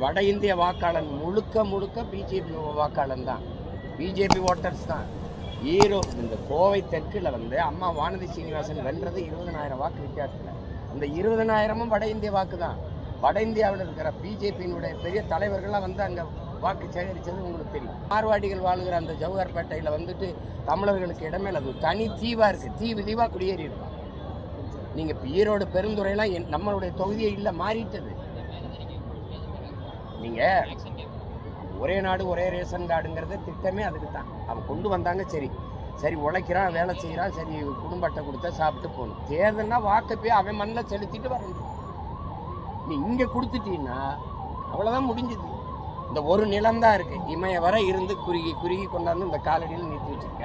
வட இந்திய வாக்காளன் முழுக்க முழுக்க பிஜேபி வாக்காளன் தான், பிஜேபி ஓட்டர்ஸ் தான். இந்த கோவை தெற்குல அம்மா வானதி சீனிவாசன் வென்றது 20,000 வாக்கு வித்தியாசத்தில். இந்த 20,000ம் வட இந்திய வாக்கு தான். வட இந்தியாவில் இருக்கிற பிஜேபியினுடைய பெரிய தலைவர்கள்லாம் அங்கே வாக்கு சேகரித்தது உங்களுக்கு தெரியும். மார்வாடிகள் வாழ்கிற அந்த ஜவஹர்பேட்டையில் தமிழர்களுக்கு இடமே அது தனி தீவாக இருக்குது, தீவாக குடியேறி இருக்கும். நீங்கள் இப்போ ஈரோடு பெருந்துறையெல்லாம் நம்மளுடைய தொகுதியே இல்லை, மாறிட்டது. நீங்கள் ஒரே நாடு ஒரே ரேஷன் கார்டுங்கிறது திட்டமே அதுக்கு தான். அவன் கொண்டு வந்தாங்க, சரி உழைக்கிறான், வேலை செய்கிறான், சரி குடும்ப அட்டை கொடுத்தா சாப்பிட்டு போகணும். தேர்தல்னா வாக்கு போய் அவன் மண்ணில் செலுத்திட்டு வரணும். நீ இங்கே கொடுத்துட்டீங்கன்னா அவ்வளோதான் முடிஞ்சுது. இந்த ஒரு நிலம்தான் இருக்குது, இமய வர இருந்து குறுகி கொண்டாந்து இந்த காலடியில் நிறுத்தி வச்சுருக்க.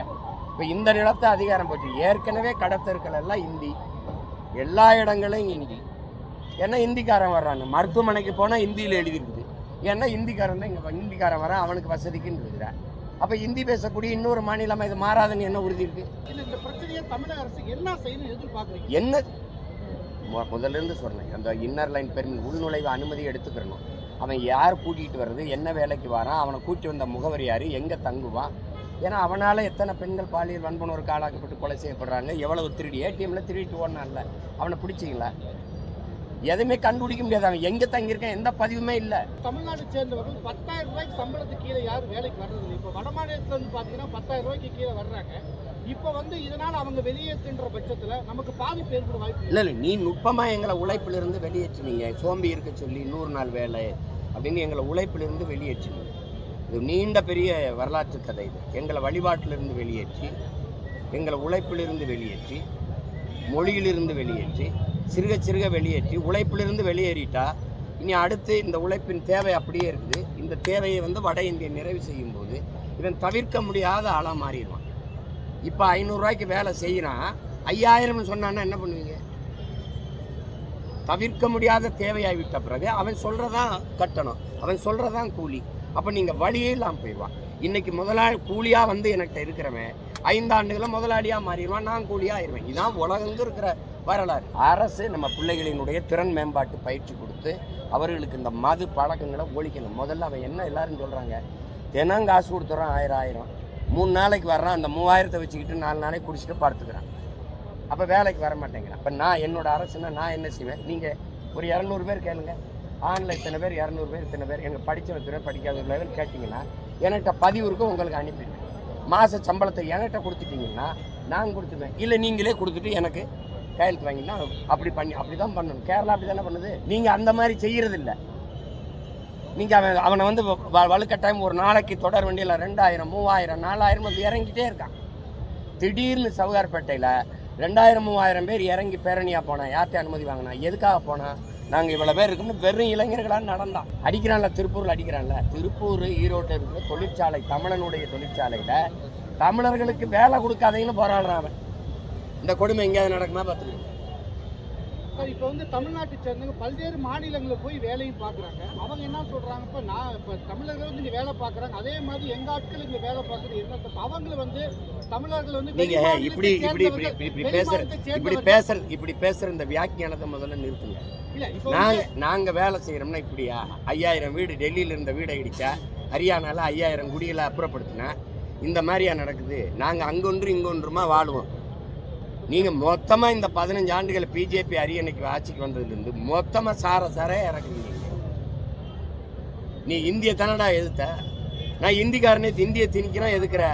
இப்போ இந்த நிலத்தை அதிகாரம் போச்சு. ஏற்கனவே கடத்தர்கள் எல்லாம் இந்தி, எல்லா இடங்களையும் இந்தி. ஏன்னா இந்திக்காரன் வர்றாங்க, மருத்துவமனைக்கு போனால் இந்தியில் எழுதியிருக்குது. ஏன்னா இந்திக்காரன் தான் இங்கே இந்திக்காரன் வரான், அவனுக்கு வசதிக்குன்னு இருக்கிறான். அப்போ இந்தி பேசக்கூடிய இன்னொரு மாநிலமாக இது மாறாதுன்னு என்ன உறுதி இருக்கு? இந்த பிரச்சனையை தமிழக அரசு என்ன செய்யணும் எதிர்பார்க்குறீங்க? என்ன முதல்ல இருந்து சொன்னேன், அந்த இன்னர் லைன் பெர்மிட் உள்நுழைவு அனுமதி எடுத்துக்கிறணும். அவன் யார் கூட்டிகிட்டு வர்றது, என்ன வேலைக்கு வரான், அவனை கூட்டி வந்த முகவரி யார், எங்கே தங்குவான். ஏன்னா அவனால் எத்தனை பெண்கள் பாலியல் வன்புணர்வுக்கு ஆளாக்கப்பட்டு கொலை செய்யப்படுறாங்க, எவ்வளவு திருடி ஏடிஎம்ல திருடிட்டு ஓடனான்ல, அவனை பிடிச்சிங்களா? எதுவுமே கண்டுபிடிக்க முடியாது. அவன் எங்கே தங்கியிருக்கான், எந்த பதிவுமே இல்லை. தமிழ்நாட்டை சேர்ந்தவர்கள் 10,000 ரூபாய்க்கு சம்பளத்துக்கு கீழே யாரும் வேலைக்கு வர்றதில்லை. இப்போ வட மாநிலத்தில் பார்த்தீங்கன்னா 10,000 ரூபாய்க்கு கீழே வர்றாங்க. இப்போ இதனால் அவங்க வெளியேற்றுன்ற பட்சத்தில் நமக்கு பாதிப்பு ஏற்பட வாய்ப்பு இல்லை. நீ நுட்பமாக எங்களை உழைப்பிலிருந்து வெளியேற்றினீங்க. சோம்பி இருக்க சொல்லி 100 நாள் வேலை அப்படின்னு எங்களை உழைப்பிலிருந்து வெளியேற்றினீங்க. இது நீண்ட பெரிய வரலாற்று கதை. இது எங்களை வழிபாட்டிலிருந்து வெளியேற்றி, எங்களை உழைப்பிலிருந்து வெளியேற்றி, மொழியிலிருந்து வெளியேற்றி, சிறுக வெளியேற்றி, உழைப்பிலிருந்து வெளியேறிட்டா இனி அடுத்து இந்த உழைப்பின் தேவை அப்படியே இருக்குது. இந்த தேவையை வட இந்திய நிறைவு செய்யும் போது இவன் தவிர்க்க முடியாத ஆளாக மாறிடுவான். இப்போ 500 ரூபாய்க்கு வேலை செய்கிறான், 5000 சொன்னான்னா என்ன பண்ணுவீங்க? தவிர்க்க முடியாத தேவையாகிவிட்ட பிறகு அவன் சொல்கிறதான் கட்டணும், அவன் சொல்கிறதான் கூலி. அப்போ நீங்கள் வழியே இல்லாமல் போயிடுவான். இன்றைக்கி முதலாளி கூலியாக என்கிட்ட இருக்கிறவன் 5 ஆண்டுகளில் முதலாளியாக மாறிடுவான், நான் கூலியாக ஆயிடுவேன். இதுதான் உலகங்க இருக்கிற வரலாறு. அரசு நம்ம பிள்ளைகளினுடைய திறன் மேம்பாட்டு பயிற்சி கொடுத்து அவர்களுக்கு இந்த மது பழக்கங்களை ஒழிக்கணும். முதல்ல அவன் என்ன எல்லாரும் சொல்கிறாங்க, தினம் காசு கொடுத்துறான் 1000 3 நாளைக்கு வர்றான், அந்த 3000 வச்சுக்கிட்டு 4 நாளைக்கு குடிச்சிட்டு படுத்துக்கிறான். அப்போ வேலைக்கு வர மாட்டேங்கிறான். அப்போ நான் என்னோட அரசுன்னா நான் என்ன செய்வேன்? நீங்கள் ஒரு 200 பேர் கேளுங்க, ஆன்லைன் இத்தனை பேர், 200 பேர், இத்தனை பேர், எங்கள் படித்தவங்க படிக்காதவர்கள் கேட்டிங்கன்னா என்கிட்ட பதிவு இருக்கும், உங்களுக்கு அனுப்பிடுவேன். மாத சம்பளத்தை என்கிட்ட கொடுத்துட்டிங்கன்னா நான் கொடுத்துருவேன். இல்லை நீங்களே கொடுத்துட்டு எனக்கு கையெழுத்து வாங்கினா அப்படி தான் பண்ணணும். கேரளா அப்படி தானே பண்ணுது. நீங்கள் அந்த மாதிரி செய்கிறதில்ல. நீங்கள் அவனை வலுக்கட்டாயம் ஒரு நாளைக்கு தொடர் வண்டியில் 2000 3000 4000 இறங்கிட்டே இருக்கான். திடீர்னு சவுகார்பேட்டையில் 2000 3000 பேர் இறங்கி பேரணியாக போனான். யார்கிட்ட அனுமதி வாங்கினா, எதுக்காக போனால், நாங்கள் இவ்வளோ பேர் இருக்குன்னு வெறும் இளைஞர்களாக நடந்தான். அடிக்கிறான்ல, திருப்பூரில் அடிக்கிறான்ல. திருப்பூர் ஈரோட்டில் இருக்கிற தொழிற்சாலை, தமிழனுடைய தொழிற்சாலையில் தமிழர்களுக்கு வேலை கொடுக்காதீங்கன்னு போராடுறான் அவன். இந்த கொடுமை எங்கேயாவது நடக்குமா பார்த்துக்கணும். இப்போ தமிழ்நாட்டை சேர்ந்தவங்க பல்வேறு மாநிலங்களில் போய் வேலையும் பார்க்குறாங்க. அவங்க என்ன சொல்கிறாங்க, இப்போ தமிழர்கள் இங்கே வேலை பார்க்குறாங்க, அதே மாதிரி எங்கள் ஆட்கள் இங்கே வேலை பார்க்குறது என்ன தப்பு? அவங்களை தமிழர்கள் நீங்கள் இப்படி பேசுகிற இந்த வியாக்கியானத்தை முதல்ல நிறுத்துங்க. நாங்கள் வேலை செய்கிறோம்னா இப்படியா? 5000 வீடு டெல்லியில் இருந்த வீடை இடித்தா, ஹரியானாவில் 5000 குடிகளை அப்புறப்படுத்தினா இந்த மாதிரியா நடக்குது? நாங்கள் அங்கொன்று இங்கொன்றுமா வாழுவோம். நீங்கள் மொத்தமாக இந்த 15 ஆண்டுகள் பிஜேபி அரியணைக்கு ஆட்சிக்கு வந்ததுலேருந்து மொத்தமாக சார இறக்குறீங்க. நீ இந்திய தானடா எதிர்த்த? நான் இந்திக்காரனே இந்தியை திணிக்கிறோம், எதுக்குற?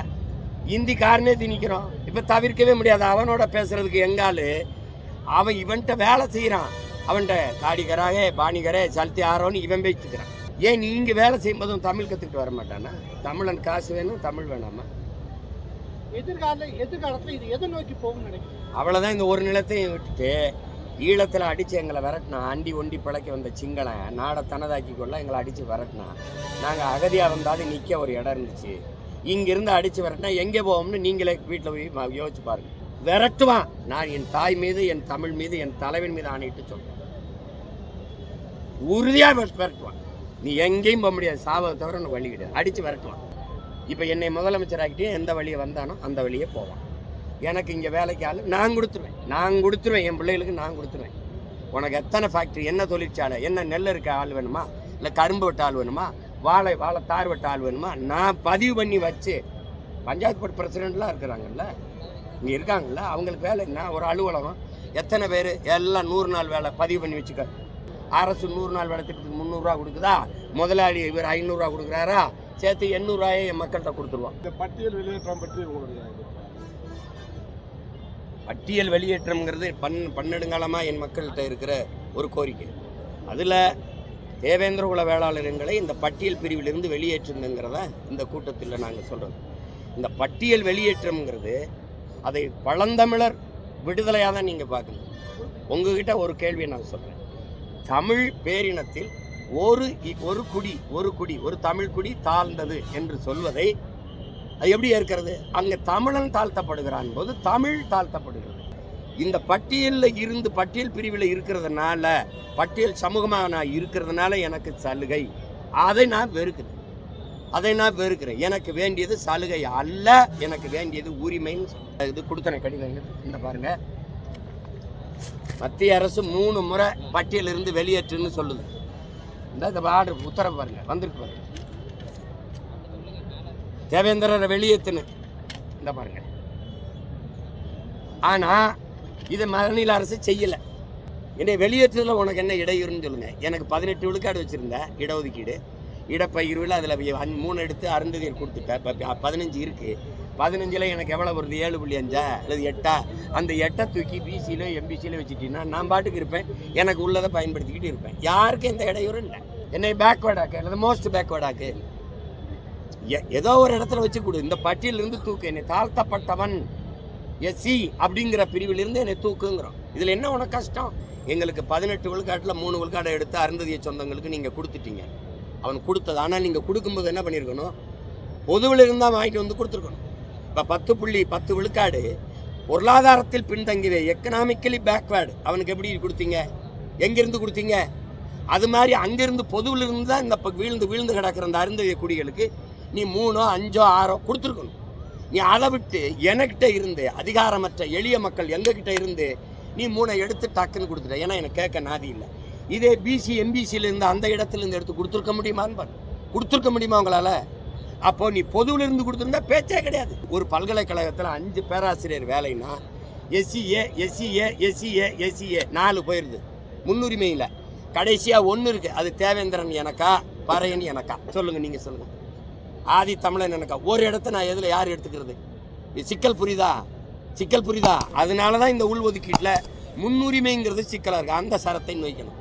இந்திக்காரனே திணிக்கிறோம். இப்போ தவிர்க்கவே முடியாது. அவனோட பேசுறதுக்கு எங்காலு அவன் இவன்கிட்ட வேலை செய்கிறான். அவன்கிட்ட காடிகராக பாணிகரே சல்தி ஆரோன்னு இவன் பேசிக்கிறான். ஏன் நீங்கள் வேலை செய்யும்போதும் தமிழ் கற்றுக்கிட்டு வர மாட்டானா? தமிழன் காசு வேணும், தமிழ் வேணாமா? எதிர்காலத்தில் இது எதை நோக்கி போகும்னு நினைக்கிறேன். அவ்வளோதான். இந்த ஒரு நிலத்தையும் விட்டுட்டு ஈழத்தில் அடித்து எங்களை விரட்டினா, அண்டி ஒண்டி பிழைக்க வந்த சிங்களன் நாடை தனதாக்கி கொள்ள எங்களை அடித்து விரட்டினா, நாங்கள் அகதியாக வந்தாலும் நிற்க ஒரு இடம் இருந்துச்சு. இங்கிருந்து அடித்து விரட்டினா எங்கே போவோம்னு நீங்களே வீட்டில் போய் யோசிச்சு பாருங்க. விரட்டுவான். நான் என் தாய் மீது, என் தமிழ் மீது, என் தலைவன் மீது ஆணையிட்டு சொல்கிறேன், உறுதியாக விரட்டுவான். நீ எங்கேயும் போக முடியாது, சாவதை தவிர உனக்கு வழி கிடையாது. அடித்து விரட்டுவான். இப்போ என்னை முதலமைச்சராக்கிட்டே எந்த வழியை வந்தானோ அந்த வழியே போவான். எனக்கு இங்கே வேலைக்கு ஆள் நான் கொடுத்துருவேன். என் பிள்ளைகளுக்கு நான் கொடுத்துருவேன். உனக்கு எத்தனை ஃபேக்ட்ரி, என்ன தொழிற்சாலை, என்ன நெல் இருக்க ஆள் வேணுமா, இல்லை கரும்பு வெட்ட ஆள் வேணுமா, வாழைத்தார் வெட்ட ஆள் வேணுமா? நான் பதிவு பண்ணி வச்சு பஞ்சாயத்து போர்டு பிரசிடெண்ட்லாம் இருக்கிறாங்கல்ல, இங்கே இருக்காங்கல்ல, அவங்களுக்கு வேலை என்ன? ஒரு அலுவலகம் எத்தனை பேர் எல்லாம் 100 நாள் வேலை பதிவு பண்ணி வச்சுக்க. அரசு 100 நாள் வேலை திட்டத்துக்கு 300 ரூபா கொடுக்குதா, முதலாளி இவர் 500 ரூபா கொடுக்குறாரா, சேர்த்து 800 ரூபாயை என் மக்கள்கிட்ட கொடுத்துருவான். இந்த பட்டியல் வெளியேற்றம் பற்றி பட்டியல் வெளியேற்றம்ங்கிறது பன்னெடுங்காலமாக என் மக்கள்கிட்ட இருக்கிற ஒரு கோரிக்கை. அதில் தேவேந்திர குல வேளாளர்களை இந்த பட்டியல் பிரிவிலிருந்து வெளியேற்றுங்கிறத இந்த கூட்டத்தில் நாங்கள் சொல்கிறோம். இந்த பட்டியல் வெளியேற்றம்ங்கிறது அதை பழந்தமிழர் விடுதலையாக தான் நீங்கள் பார்க்கணும். உங்ககிட்ட ஒரு கேள்வியை நான் சொல்கிறேன். தமிழ் பேரினத்தில் ஒரு தமிழ் குடி தாழ்ந்தது என்று சொல்வதை அது எப்படி இருக்கிறது? அங்கே தமிழன் தாழ்த்தப்படுகிறான் போது தமிழ் தாழ்த்தப்படுகிறது. இந்த பட்டியலில் இருந்து பட்டியல் பிரிவில் இருக்கிறதுனால, பட்டியல் சமூகமாக நான் இருக்கிறதுனால எனக்கு சலுகை, அதை நான் வெறுக்கிறேன். எனக்கு வேண்டியது சலுகை அல்ல, எனக்கு வேண்டியது உரிமைன்னு இது கொடுத்தன கடிதங்கள். இந்த பாருங்க, மத்திய அரசு 3 முறை பட்டியலிருந்து வெளியேற்றுன்னு சொல்லுது. இந்த ஆர்டர் உத்தரவு பாருங்க, வந்திருக்கு பாருங்க, தேவேந்திரரை வெளியேற்றுன்னு இந்த பாருங்க. ஆனா இதை மாநில அரசு செய்யல. என்னை வெளியேற்றதுல உனக்கு என்ன இடையூறுன்னு சொல்லுங்க. எனக்கு 18 விழுக்காடு வச்சிருந்த இடஒதுக்கீடு, இடப்பகிர்வில் அதில் 3 எடுத்து அருந்ததியர் கொடுத்துட்டேன். 15 இருக்கு. 15ல் எனக்கு எவ்வளோ வருது? 7.5 அல்லது 8. அந்த 8 தூக்கி பிசியிலோ எம்பிசியிலோ வச்சுட்டீங்கன்னா நான் பாட்டுக்கு இருப்பேன், எனக்கு உள்ளதை பயன்படுத்திக்கிட்டு இருப்பேன். யாருக்கும் எந்த இடையூறும் இல்லை. என்னை பேக்வேர்டாக்கு அல்லது மோஸ்ட் பேக்வேர்டாக்கு ஏதோ ஒரு இடத்துல வச்சு கொடு. இந்த பட்டியலிருந்து தூக்கு, என்னை தாழ்த்தப்பட்டவன் எஸ்சி அப்படிங்கிற பிரிவிலிருந்து என்னை தூக்குங்கிறோம். இதில் என்ன உனக்கு கஷ்டம்? எங்களுக்கு 18 விழுக்காட்டில் 3 விழுக்காடை எடுத்து அருந்ததிய சொந்தங்களுக்கு நீங்கள் கொடுத்துட்டீங்க. அவன் கொடுத்தது. ஆனால் நீங்கள் கொடுக்கும்போது என்ன பண்ணியிருக்கணும்? பொதுவில் இருந்தால் வாங்கிட்டு வந்து கொடுத்துருக்கணும். இப்போ 10 விழுக்காடு பொருளாதாரத்தில் பின்தங்கியவை, எக்கனாமிக்கலி பேக்வேர்டு, அவனுக்கு எப்படி கொடுத்தீங்க? எங்கேருந்து கொடுத்தீங்க? அது மாதிரி அங்கேருந்து பொதுவில் இருந்து தான் இந்த வீழ்ந்து கிடக்கிற அந்த அருந்ததிய குடிகளுக்கு நீ 3, 5, 6 கொடுத்துருக்கணும். நீ அதை விட்டு எனக்கிட்ட இருந்து அதிகாரமற்ற எளிய மக்கள் எங்ககிட்ட இருந்து நீ 3 எடுத்து டக்குன்னு கொடுத்துட்ட. ஏன்னா எனக்கு கேட்க நாதி இல்லை. இதே பிசி எம்பிசியில் இருந்து அந்த இடத்துல இருந்து எடுத்து கொடுத்துருக்க முடியுமான்னு பாரு. கொடுத்துருக்க முடியுமா உங்களால்? அப்போ நீ பொதுவில் இருந்து கொடுத்துருந்தா பேச்சே கிடையாது. ஒரு பல்கலைக்கழகத்தில் 5 பேராசிரியர் வேலைன்னா எஸ்சிஏ 4 போயிடுது முன்னுரிமையில். கடைசியாக 1 இருக்கு. அது தேவேந்திரன் எனக்கா பறையன் எனக்கா? சொல்லுங்க, நீங்க சொல்லுங்க. ஆதி தமிழன் எனக்கா? ஒரு இடத்த நான் எதில் யார் எடுத்துக்கிறது? சிக்கல் புரியுதா? அதனால தான் இந்த உள்ஒதுக்கீட்டில் முன்னுரிமைங்கிறது சிக்கலாக இருக்குது. அந்த சரத்தை நோய்க்கணும்.